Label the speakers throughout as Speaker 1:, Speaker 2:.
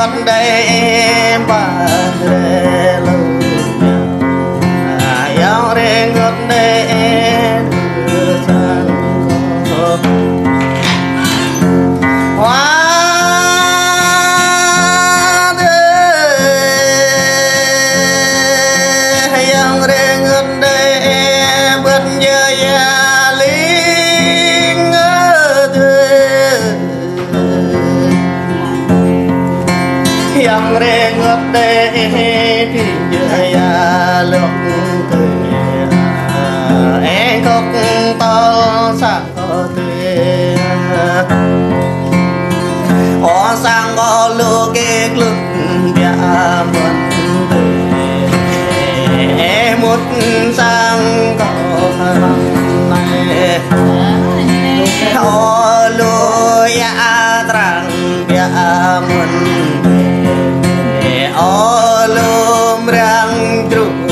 Speaker 1: ngất đây bà rê lâu nhau rê ngất đây đưa sang có hoa đê nhau rê ngất đây bất nhớ ya linh yang re ngất đây thì ya lượng cười em khóc to sao tươi họ sang có lúa cái lực ya muốn tươi em muốn sang có này họ lúa ya trăng ya muốn Olum rang truk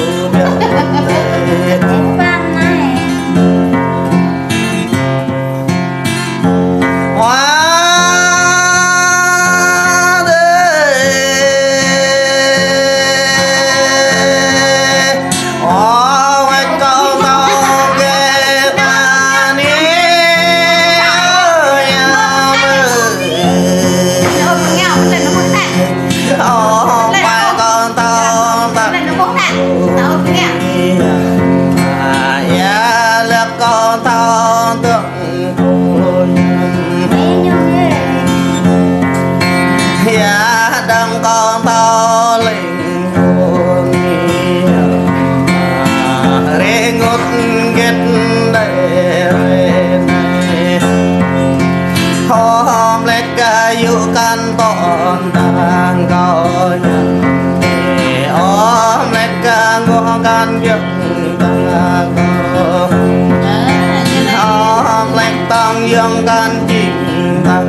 Speaker 1: yang kan cinta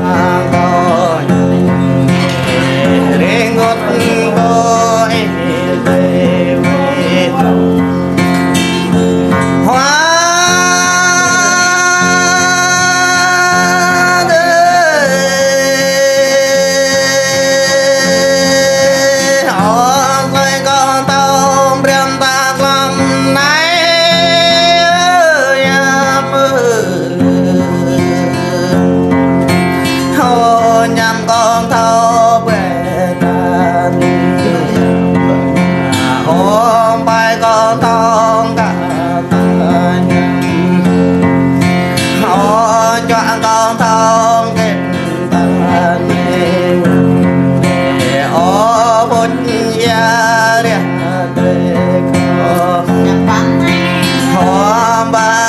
Speaker 1: kau rengot kau dewi hoa ba